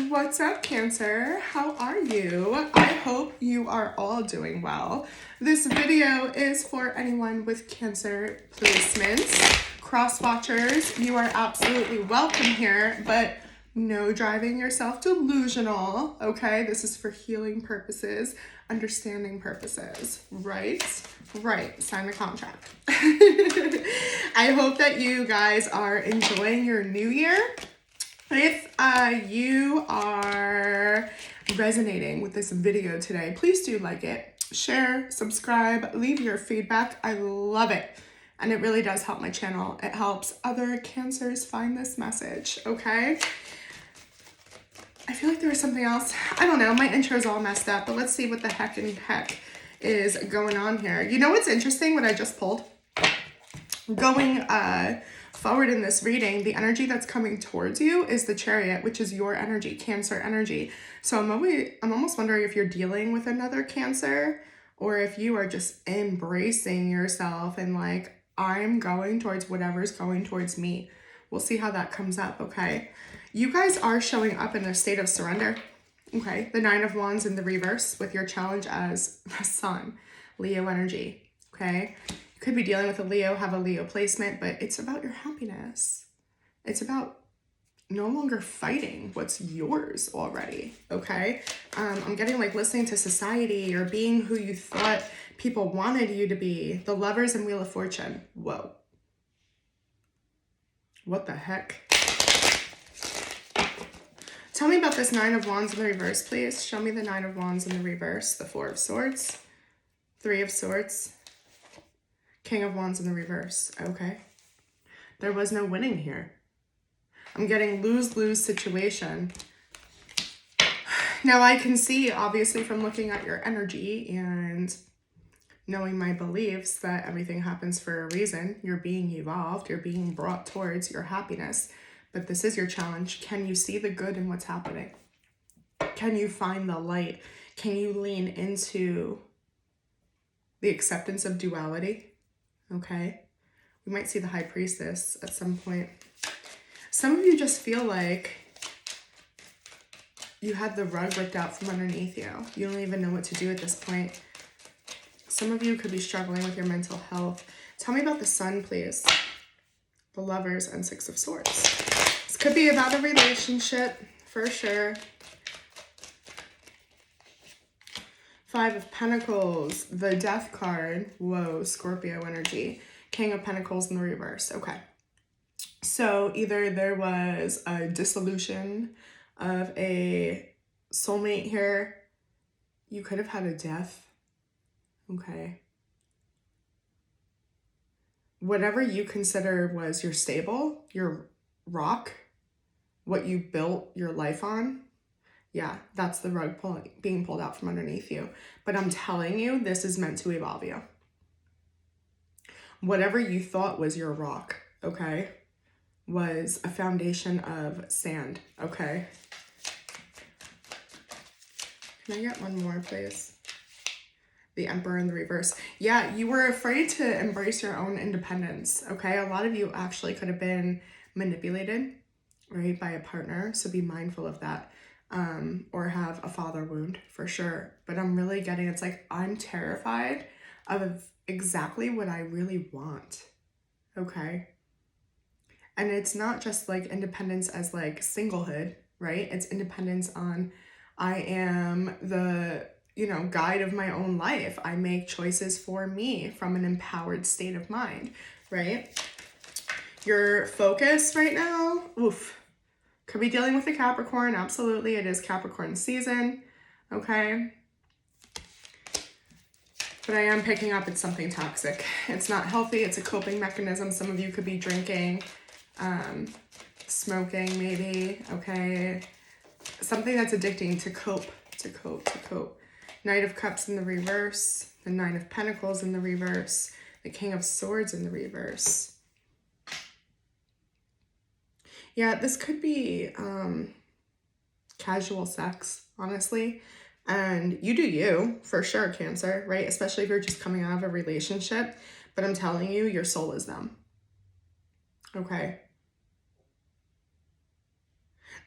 What's up, Cancer? How are you? I hope you are all doing well. This video is for anyone with Cancer placements. Cross watchers, you are absolutely welcome here, but no driving yourself delusional, okay? This is for healing purposes, understanding purposes, right? Right, sign the contract. I hope that you guys are enjoying your new year. If you are resonating with this video today, please do like it, share, subscribe, leave your feedback. I love it. And it really does help my channel. It helps other Cancers find this message, okay? I feel like there was something else. I don't know. My intro is all messed up, but let's see what the heck is going on here. You know what's interesting? What I just pulled? Going forward in this reading, the energy that's coming towards you is the Chariot, which is your energy, Cancer energy. So I'm almost wondering if you're dealing with another Cancer, or if you are just embracing yourself and like, I'm going towards whatever's going towards me. We'll see how that comes up, okay? You guys are showing up in a state of surrender, okay? The Nine of Wands in the reverse with your challenge as the Sun, Leo energy, okay? Could be dealing with a Leo, have a Leo placement, but it's about your happiness. It's about no longer fighting what's yours already, okay? I'm getting like listening to society or being who you thought people wanted you to be. The Lovers and Wheel of Fortune. Whoa. What the heck? Tell me about this Nine of Wands in the reverse, please. Show me the Nine of Wands in the reverse. The Four of Swords, Three of Swords, King of Wands in the reverse. Okay. There was no winning here. I'm getting lose-lose situation. Now I can see, obviously, from looking at your energy and knowing my beliefs, that everything happens for a reason. You're being evolved. You're being brought towards your happiness. But this is your challenge. Can you see the good in what's happening? Can you find the light? Can you lean into the acceptance of duality? Okay, we might see the High Priestess at some point. Some of you just feel like you had the rug ripped out from underneath you. You don't even know what to do at this point. Some of you could be struggling with your mental health. Tell me about the Sun, please. The Lovers and Six of Swords. This could be about a relationship, for sure. Five of Pentacles, the Death card. Whoa, Scorpio energy. King of Pentacles in the reverse. Okay. So either there was a dissolution of a soulmate here. You could have had a death. Okay. Whatever you consider was your stable, your rock, what you built your life on. Yeah, that's the rug being pulled out from underneath you. But I'm telling you, this is meant to evolve you. Whatever you thought was your rock, okay, was a foundation of sand, okay? Can I get one more, please? The Emperor in the reverse. Yeah, you were afraid to embrace your own independence, okay? A lot of you actually could have been manipulated, right, by a partner, so be mindful of that. Or have a father wound for sure. But I'm really getting, it's like, I'm terrified of exactly what I really want. Okay. And it's not just like independence as like singlehood, right? It's independence on, I am the, guide of my own life. I make choices for me from an empowered state of mind, right? Your focus right now, oof. Could be dealing with a Capricorn. Absolutely. It is Capricorn season. Okay. But I am picking up it's something toxic. It's not healthy. It's a coping mechanism. Some of you could be drinking, smoking maybe. Okay. Something that's addicting to cope. Knight of Cups in the reverse. The Nine of Pentacles in the reverse. The King of Swords in the reverse. Yeah, this could be casual sex, honestly. And you do you, for sure, Cancer, right? Especially if you're just coming out of a relationship. But I'm telling you, your soul is them. Okay?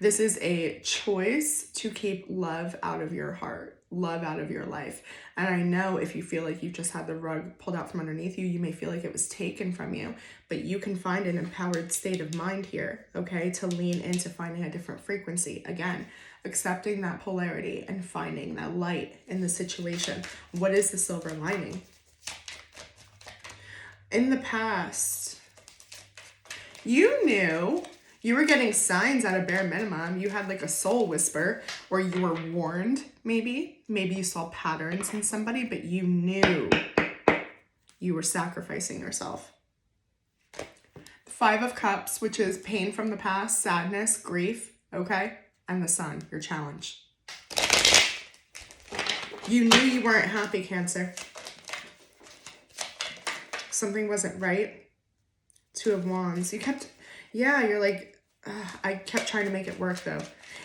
This is a choice to keep love out of your heart, love out of your life. And I know if you feel like you just had the rug pulled out from underneath you, you may feel like it was taken from you, but you can find an empowered state of mind here, okay, to lean into finding a different frequency. Again, accepting that polarity and finding that light in the situation. What is the silver lining? In the past, you knew you were getting signs at a bare minimum. You had like a soul whisper, or you were warned, maybe. Maybe you saw patterns in somebody, but you knew you were sacrificing yourself. The Five of Cups, which is pain from the past, sadness, grief, okay? And the Sun, your challenge. You knew you weren't happy, Cancer. Something wasn't right. Two of Wands. You're like, I kept trying to make it work though.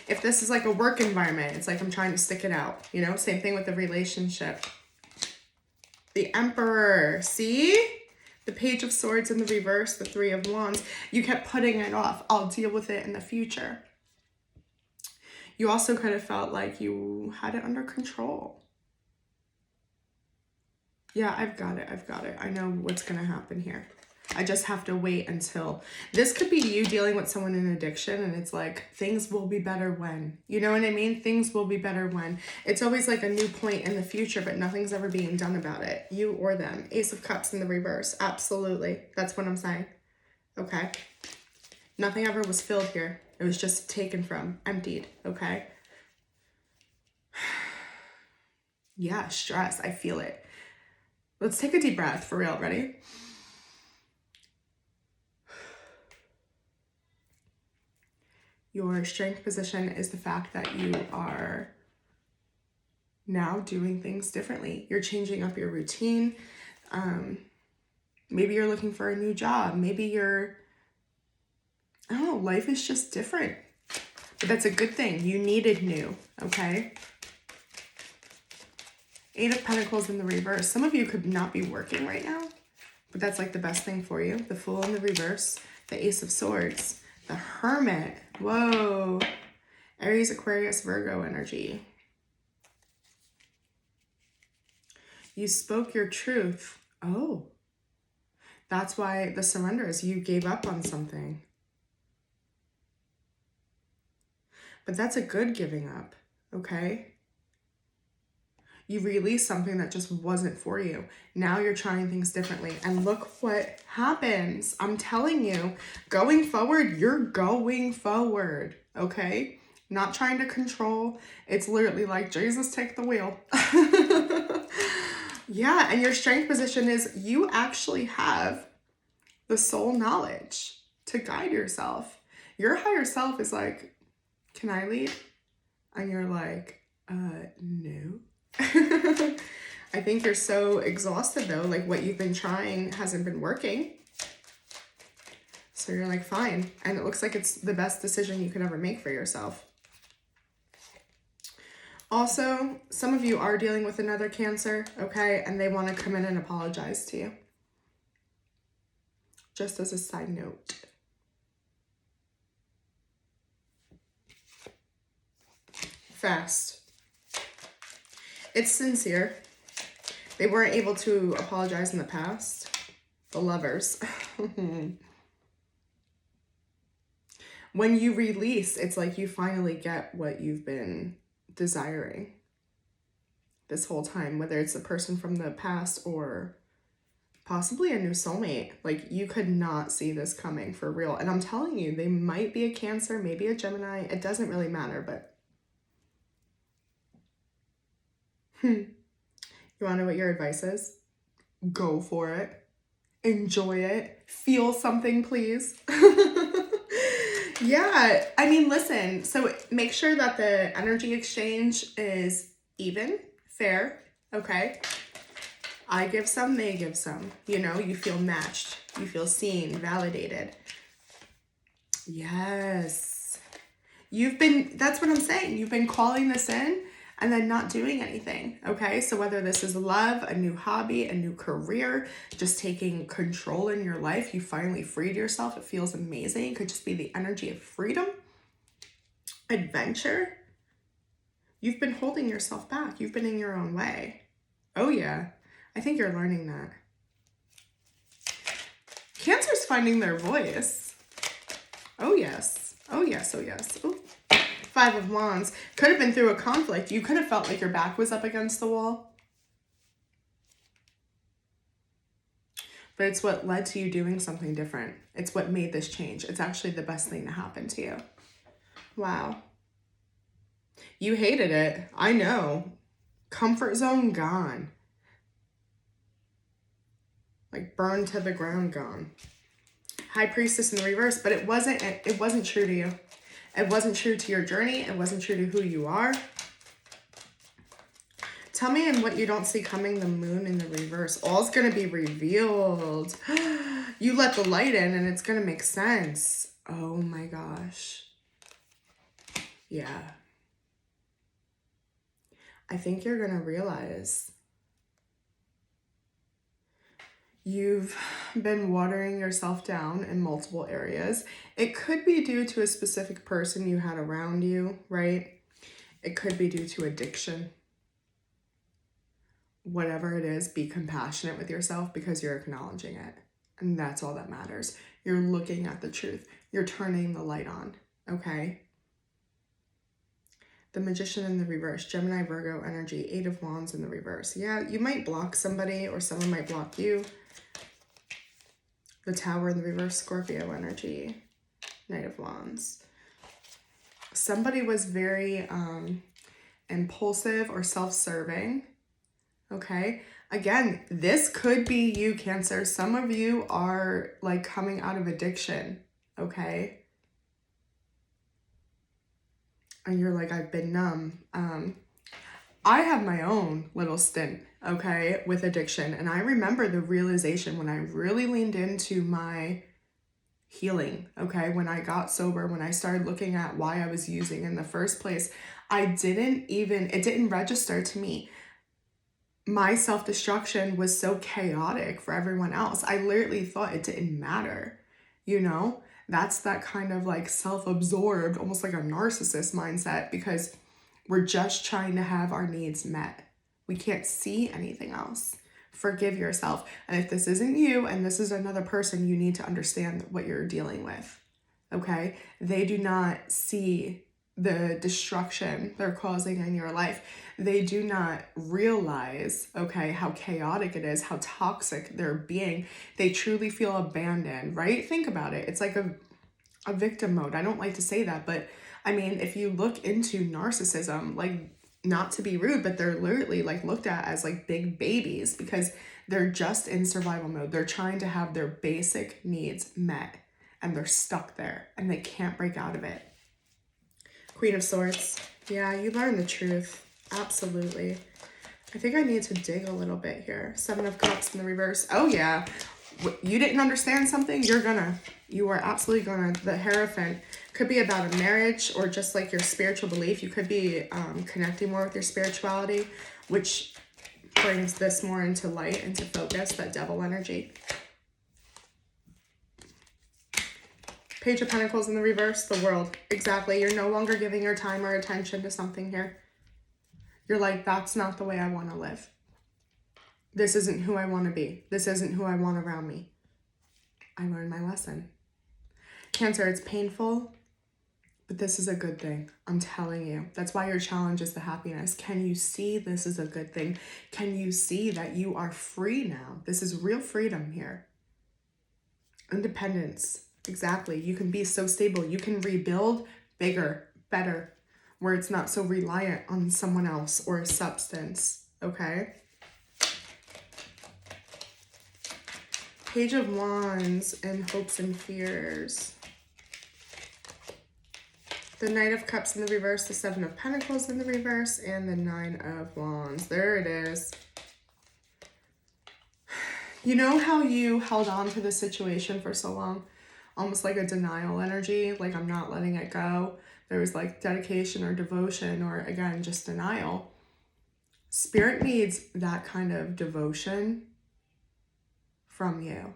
If this is like a work environment, it's like I'm trying to stick it out, you know? Same thing with the relationship. The Emperor, see? The Page of Swords in the reverse, the Three of Wands. You kept putting it off. I'll deal with it in the future. You also kind of felt like you had it under control. Yeah, I've got it. I know what's going to happen here. I just have to wait until, this could be you dealing with someone in addiction, and it's like, things will be better when, you know what I mean? Things will be better when. It's always like a new point in the future, but nothing's ever being done about it. You or them. Ace of Cups in the reverse. Absolutely. That's what I'm saying. Okay. Nothing ever was filled here. It was just taken from, emptied. Okay. Yeah, stress. I feel it. Let's take a deep breath for real. Ready? Your strength position is the fact that you are now doing things differently. You're changing up your routine. Maybe you're looking for a new job. Maybe I don't know, life is just different. But that's a good thing. You needed new, okay? Eight of Pentacles in the reverse. Some of you could not be working right now, but that's like the best thing for you. The Fool in the reverse. The Ace of Swords. The Hermit. Whoa. Aries, Aquarius, Virgo energy. You spoke your truth. Oh. That's why the surrender is you gave up on something. But that's a good giving up, okay? You released something that just wasn't for you. Now you're trying things differently. And look what happens. I'm telling you, going forward, you're going forward, okay? Not trying to control. It's literally like, Jesus, take the wheel. Yeah, and your strength position is you actually have the soul knowledge to guide yourself. Your higher self is like, can I lead? And you're like, no. I think you're so exhausted though, like what you've been trying hasn't been working. So you're like, fine. And it looks like it's the best decision you could ever make for yourself. Also, some of you are dealing with another Cancer, okay? And they want to come in and apologize to you. Just as a side note. Fast. It's sincere. They weren't able to apologize in the past. The Lovers. When you release, it's like you finally get what you've been desiring this whole time, whether it's a person from the past or possibly a new soulmate. Like, you could not see this coming for real. And I'm telling you, they might be a Cancer, maybe a Gemini. It doesn't really matter, but you want to know what your advice is? Go for it. Enjoy it. Feel something, please. Yeah, I mean, listen, so make sure that the energy exchange is even, fair, okay? I give some, they give some. You know, you feel matched. You feel seen, validated. Yes. That's what I'm saying. You've been calling this in and then not doing anything, okay? So whether this is love, a new hobby, a new career, just taking control in your life, you finally freed yourself. It feels amazing. It could just be the energy of freedom. Adventure? You've been holding yourself back. You've been in your own way. Oh yeah, I think you're learning that. Cancer's finding their voice. Oh yes, oh yes, oh yes. Ooh. 5 of Wands. Could have been through a conflict. You could have felt like your back was up against the wall. But it's what led to you doing something different. It's what made this change. It's actually the best thing to happen to you. Wow. You hated it. I know. Comfort zone gone. Like burned to the ground gone. High Priestess in the reverse, but it wasn't true to you. It wasn't true to your journey. It wasn't true to who you are. Tell me in what you don't see coming, the Moon in the reverse. All's going to be revealed. You let the light in and it's going to make sense. Oh my gosh. Yeah. I think you're going to realize you've been watering yourself down in multiple areas. It could be due to a specific person you had around you, right? It could be due to addiction. Whatever it is, be compassionate with yourself because you're acknowledging it. And that's all that matters. You're looking at the truth. You're turning the light on, okay? The Magician in the reverse, Gemini, Virgo energy, 8 of Wands in the reverse. Yeah, you might block somebody or someone might block you. The Tower in the reverse, Scorpio energy, Knight of Wands. Somebody was very impulsive or self-serving, okay? Again, this could be you, Cancer. Some of you are like coming out of addiction, okay? And you're like, I've been numb. I have my own little stint, okay, with addiction. And I remember the realization when I really leaned into my healing, okay, when I got sober, when I started looking at why I was using in the first place, it didn't register to me. My self-destruction was so chaotic for everyone else. I literally thought it didn't matter, you know? That's that kind of like self-absorbed, almost like a narcissist mindset, because we're just trying to have our needs met. We can't see anything else. Forgive yourself. And if this isn't you and this is another person, you need to understand what you're dealing with, okay? They do not see the destruction they're causing in your life. They do not realize, okay, how chaotic it is, how toxic they're being. They truly feel abandoned, right? Think about it. It's like a victim mode. I don't like to say that, but I mean, if you look into narcissism, like, not to be rude, but they're literally like looked at as like big babies because they're just in survival mode. They're trying to have their basic needs met and they're stuck there and they can't break out of it. Queen of Swords. Yeah, you learn the truth. Absolutely. I think I need to dig a little bit here. 7 of Cups in the reverse. Oh yeah. You didn't understand something, you are absolutely gonna. The Hierophant could be about a marriage or just like your spiritual belief. You could be connecting more with your spirituality, which brings this more into light, into focus, that Devil energy. Page of Pentacles in the reverse, the World. Exactly. You're no longer giving your time or attention to something here. You're like, that's not the way I want to live. This isn't who I want to be. This isn't who I want around me. I learned my lesson. Cancer, it's painful, but this is a good thing. I'm telling you. That's why your challenge is the happiness. Can you see this is a good thing? Can you see that you are free now? This is real freedom here. Independence. Exactly. You can be so stable. You can rebuild bigger, better, where it's not so reliant on someone else or a substance. Okay? Page of Wands and Hopes and Fears. The Knight of Cups in the reverse, the 7 of Pentacles in the reverse, and the 9 of Wands. There it is. You know how you held on to the situation for so long? Almost like a denial energy, like I'm not letting it go. There was like dedication or devotion or, again, just denial. Spirit needs that kind of devotion from you.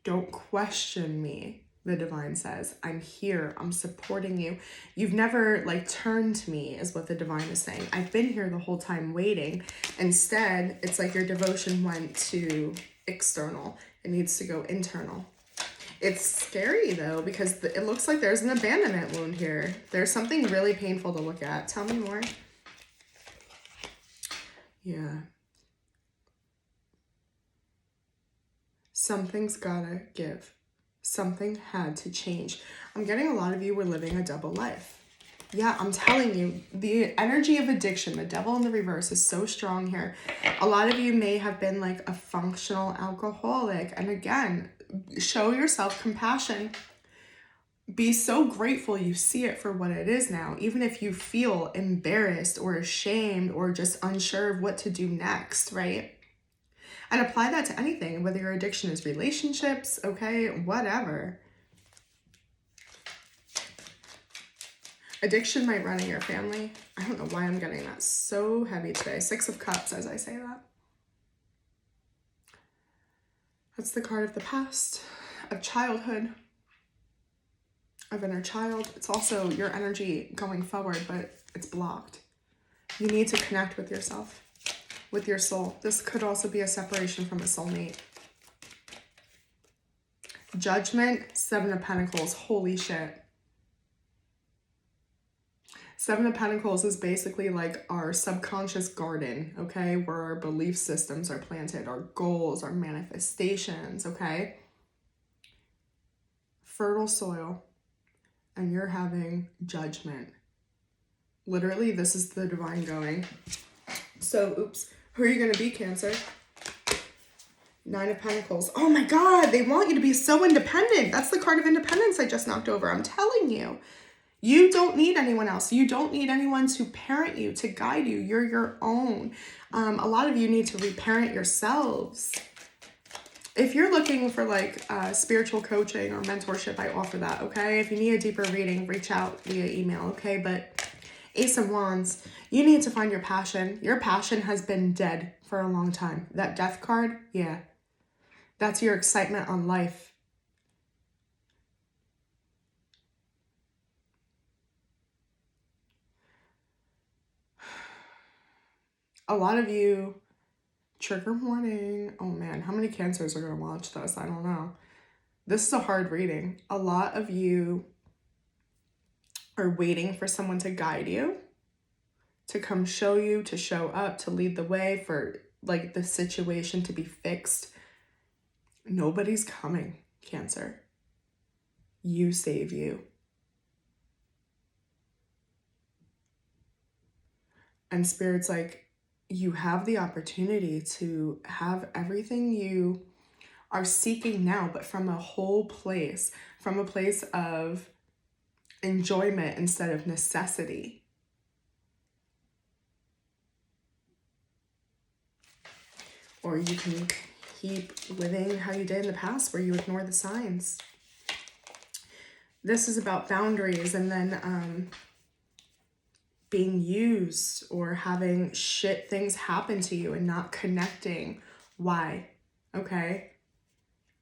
Don't question me. the divine says. I'm here. I'm supporting you. You've never like turned to me is what the divine is saying. I've been here the whole time waiting. Instead, it's like your devotion went to external. It needs to go internal. It's scary though, because it looks like there's an abandonment wound here. There's something really painful to look at. Tell me more. Yeah. Something's gotta give. Something had to change. I'm getting a lot of you were living a double life. Yeah, I'm telling you, the energy of addiction, the devil in the reverse, is so strong here. A lot of you may have been like a functional alcoholic. And again, show yourself compassion. Be so grateful you see it for what it is now, even if you feel embarrassed or ashamed or just unsure of what to do next, right? And apply that to anything, whether your addiction is relationships, okay, whatever. Addiction might run in your family. I don't know why I'm getting that so heavy today. 6 of Cups as I say that. That's the card of the past, of childhood, of inner child. It's also your energy going forward, but it's blocked. You need to connect with yourself, with your soul. This could also be a separation from a soulmate. Judgment, 7 of Pentacles. Holy shit. 7 of Pentacles is basically like our subconscious garden, okay? Where our belief systems are planted, our goals, our manifestations, okay? Fertile soil, and you're having judgment. Literally, this is the divine going. So, oops. Who are you going to be, Cancer? 9 of Pentacles. Oh my God, they want you to be so independent. That's the card of independence I just knocked over. I'm telling you. You don't need anyone else. You don't need anyone to parent you, to guide you. You're your own. A lot of you need to reparent yourselves. If you're looking for like spiritual coaching or mentorship, I offer that, okay? If you need a deeper reading, reach out via email, okay? But Ace of Wands, you need to find your passion. Your passion has been dead for a long time. That Death card, yeah. That's your excitement on life. A lot of you, trigger warning. Oh man, how many Cancers are going to watch this? I don't know. This is a hard reading. A lot of you are waiting for someone to guide you, to come show you, to show up, to lead the way, for like the situation to be fixed. Nobody's coming, Cancer. You save you. And Spirit's like, you have the opportunity to have everything you are seeking now, but from a whole place, from a place of enjoyment instead of necessity. Or you can keep living how you did in the past, where you ignore the signs. This is about boundaries, and then being used or having shit things happen to you and not connecting. Why? Okay?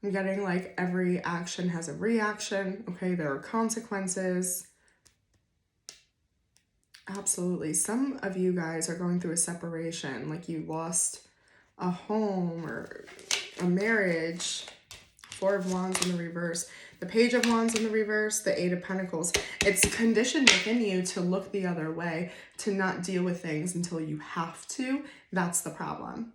I'm getting like every action has a reaction. Okay, there are consequences. Absolutely. Some of you guys are going through a separation, like you lost a home or a marriage. 4 of Wands in the reverse. The Page of Wands in the reverse, the 8 of Pentacles. It's conditioned within you to look the other way, to not deal with things until you have to. That's the problem.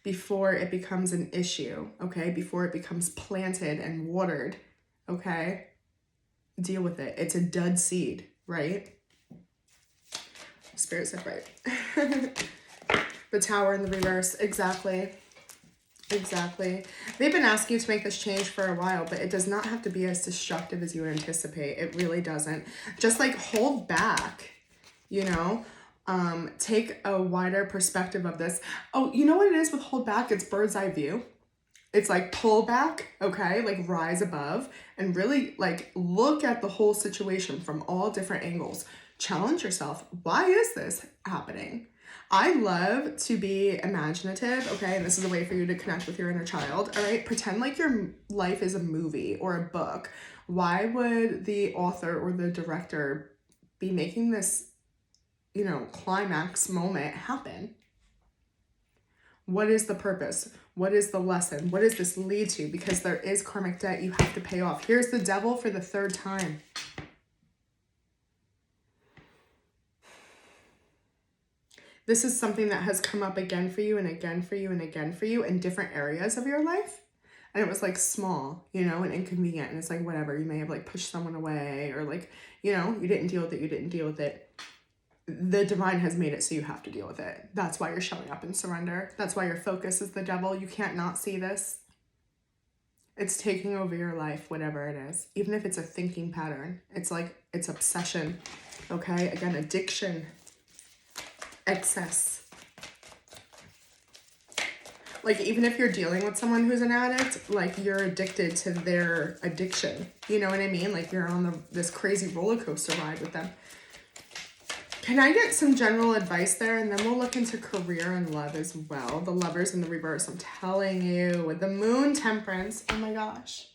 Before it becomes an issue, okay? Before it becomes planted and watered, okay? Deal with it. It's a dud seed, right? Spirit said right. The Tower in the reverse, exactly. Exactly. They've been asking you to make this change for a while, but it does not have to be as destructive as you anticipate. It really doesn't. Just like hold back, you know? Take a wider perspective of this. Oh, you know what it is with hold back? It's bird's eye view. It's like pull back, okay? Like rise above and really like look at the whole situation from all different angles. Challenge yourself. Why is this happening? I love to be imaginative, okay? And this is a way for you to connect with your inner child, all right? Pretend like your life is a movie or a book. Why would the author or the director be making this, climax moment happen? What is the purpose? What is the lesson? What does this lead to? Because there is karmic debt you have to pay off. Here's the devil for the third time. This is something that has come up again for you and again for you and again for you in different areas of your life. And it was like small, and inconvenient. And it's like, whatever, you may have like pushed someone away or like, you didn't deal with it. You didn't deal with it. The divine has made it so you have to deal with it. That's why you're showing up in surrender. That's why your focus is the devil. You can't not see this. It's taking over your life, whatever it is. Even if it's a thinking pattern. It's like, it's obsession. Okay? Again, addiction. Excess. Like, even if you're dealing with someone who's an addict, like, you're addicted to their addiction. You know what I mean? Like, you're on this crazy roller coaster ride with them. Can I get some general advice there? And then we'll look into career and love as well. The Lovers in the reverse, I'm telling you. With the Moon, Temperance. Oh my gosh.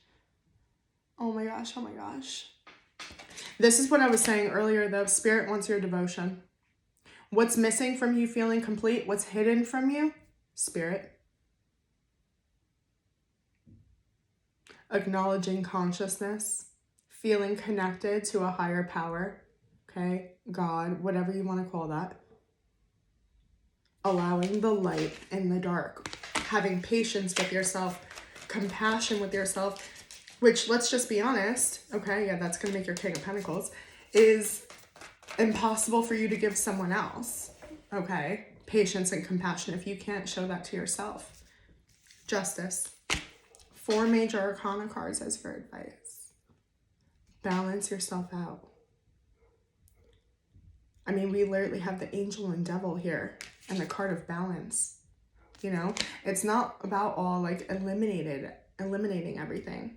Oh my gosh, oh my gosh. This is what I was saying earlier, though. Spirit wants your devotion. What's missing from you feeling complete? What's hidden from you? Spirit. Acknowledging consciousness. Feeling connected to a higher power. Okay? God, whatever you want to call that. Allowing the light in the dark. Having patience with yourself. Compassion with yourself. Which, let's just be honest. Okay? Yeah, that's going to make your King of Pentacles. Is impossible for you to give someone else. Okay? Patience and compassion if you can't show that to yourself. Justice. 4 major arcana cards as for advice. Balance yourself out. I mean, we literally have the angel and devil here and the card of balance. It's not about all like eliminating everything.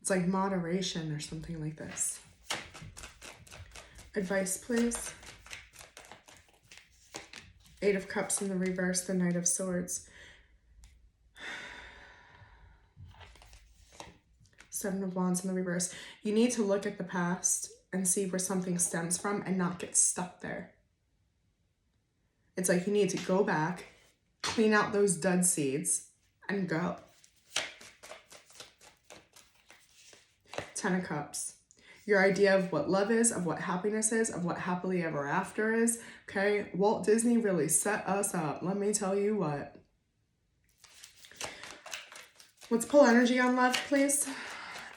It's like moderation or something like this. Advice, please. 8 of Cups in the reverse, the Knight of Swords. 7 of Wands in the reverse. You need to look at the past and see where something stems from and not get stuck there. It's like you need to go back, clean out those dud seeds, and go. 10 of Cups. Your idea of what love is, of what happiness is, of what happily ever after is. Okay? Walt Disney really set us up. Let me tell you what. Let's pull energy on love, please.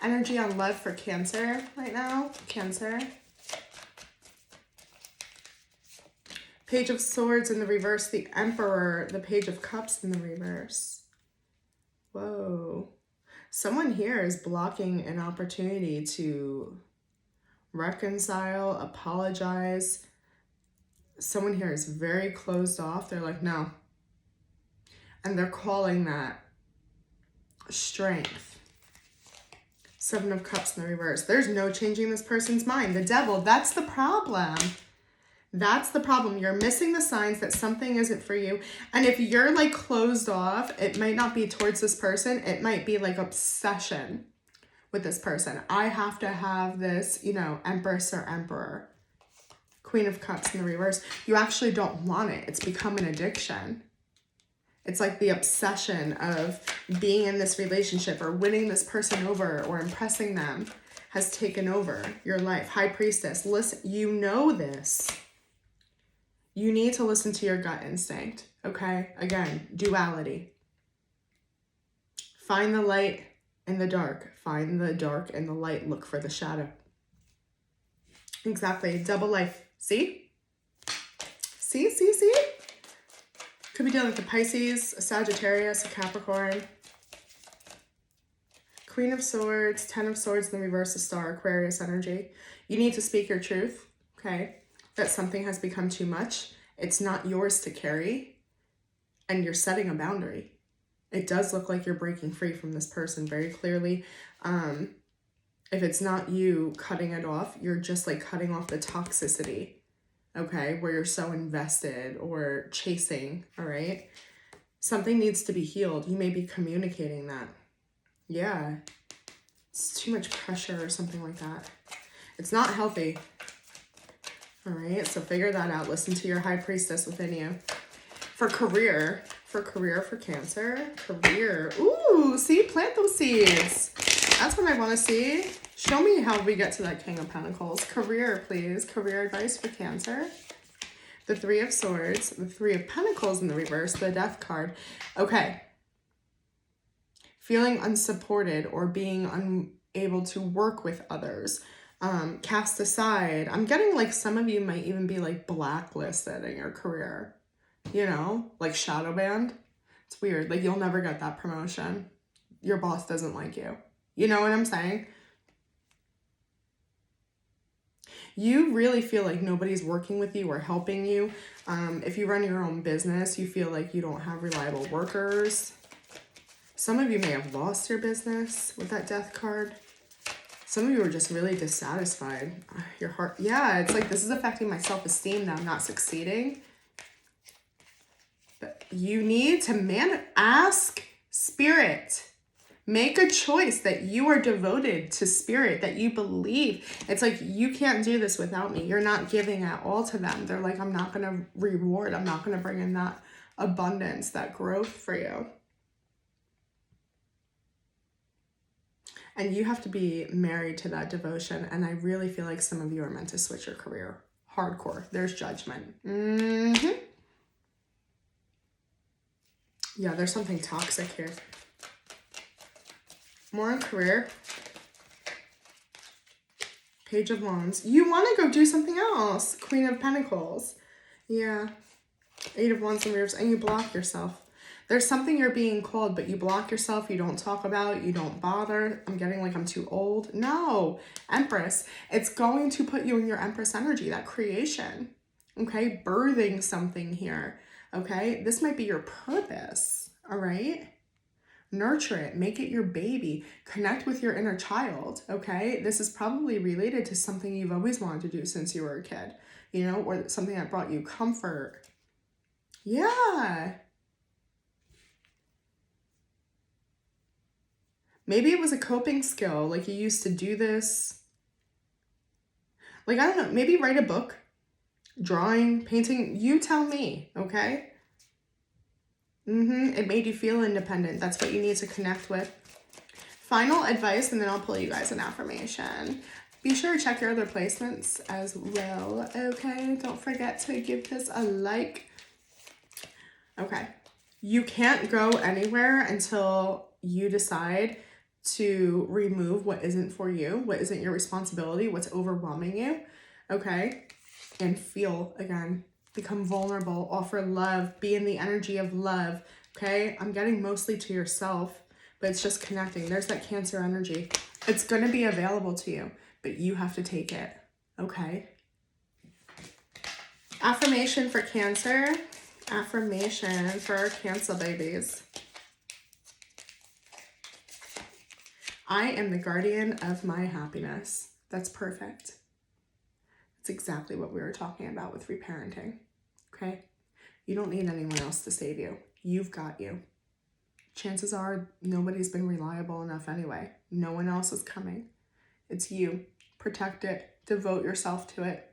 Energy on love for Cancer right now. Cancer. Page of Swords in the reverse. The Emperor. The Page of Cups in the reverse. Whoa. Someone here is blocking an opportunity to reconcile, apologize. Someone here is very closed off. They're like, no. And they're calling that strength. 7 of Cups in the reverse. There's no changing this person's mind. The devil, that's the problem. That's the problem. You're missing the signs that something isn't for you. And if you're like closed off, it might not be towards this person. It might be like obsession with this person. I have to have this, Empress or Emperor. Queen of Cups in the reverse. You actually don't want it. It's become an addiction. It's like the obsession of being in this relationship or winning this person over or impressing them has taken over your life. High Priestess, listen, you know this. You need to listen to your gut instinct, okay? Again, duality. Find the light in the dark. Find the dark in the light. Look for the shadow. Exactly. Double life. See? See? Could be dealing with a Pisces, a Sagittarius, a Capricorn. Queen of Swords, 10 of Swords in the reverse, a Star, Aquarius energy. You need to speak your truth, okay? That something has become too much. It's not yours to carry. And you're setting a boundary. It does look like you're breaking free from this person very clearly. If it's not you cutting it off, you're just like cutting off the toxicity. okay, where you're so invested or chasing, all right? Something needs to be healed. You may be communicating that. Yeah. It's too much pressure or something like that. It's not healthy. All right, so figure that out. Listen to your high priestess within you. For career, for Cancer, career. Ooh, see, plant those seeds. That's what I want to see. Show me how we get to that King of Pentacles. Career, please. Career advice for Cancer. The Three of Swords, the Three of Pentacles in the reverse, the Death card. Okay. Feeling unsupported or being unable to work with others. Cast aside. I'm getting like some of you might even be like blacklisted in your career. You know, like shadow banned. It's weird. Like you'll never get that promotion. Your boss doesn't like you. You know what I'm saying? You really feel like nobody's working with you or helping you. If you run your own business, you feel like you don't have reliable workers. Some of you may have lost your business with that Death card. Some of you are just really dissatisfied. Your heart, yeah, it's like this is affecting my self-esteem that I'm not succeeding. But you need to ask Spirit. Make a choice that you are devoted to Spirit, that you believe. It's like, you can't do this without me. You're not giving at all to them. They're like, I'm not going to reward. I'm not going to bring in that abundance, that growth for you. And you have to be married to that devotion. And I really feel like some of you are meant to switch your career. Hardcore. There's judgment. Yeah, there's something toxic here. More on career. Page of Wands. You want to go do something else. Queen of Pentacles. Yeah. Eight of Wands and reverse. And you block yourself. There's something you're being called, but you block yourself. You don't talk about it. You don't bother. I'm getting like I'm too old. No. Empress. It's going to put you in your Empress energy. That creation. Okay. Birthing something here. Okay. This might be your purpose. All right. Nurture it, make it your baby, connect with your inner child, okay? This is probably related to something you've always wanted to do since you were a kid, you know, or something that brought you comfort. Yeah. Maybe it was a coping skill, like you used to do this. Like, I don't know, maybe write a book, drawing, painting, you tell me, okay? It made you feel independent. That's what you need to connect with. Final advice, and then I'll pull you guys an affirmation. Be sure to check your other placements as well, okay? Don't forget to give this a like. Okay. You can't go anywhere until you decide to remove what isn't for you, what isn't your responsibility, what's overwhelming you, okay? And feel again. Become vulnerable, offer love, be in the energy of love, okay? I'm getting mostly to yourself, but it's just connecting. There's that Cancer energy. It's going to be available to you, but you have to take it, okay? Affirmation for Cancer. Affirmation for our Cancer babies. I am the guardian of my happiness. That's perfect. It's exactly what we were talking about with reparenting, okay? You don't need anyone else to save you. You've got you. Chances are nobody's been reliable enough anyway. No one else is coming. It's you. Protect it. Devote yourself to it.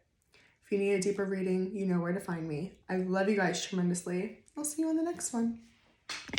If you need a deeper reading, you know where to find me. I love you guys tremendously. I'll see you on the next one.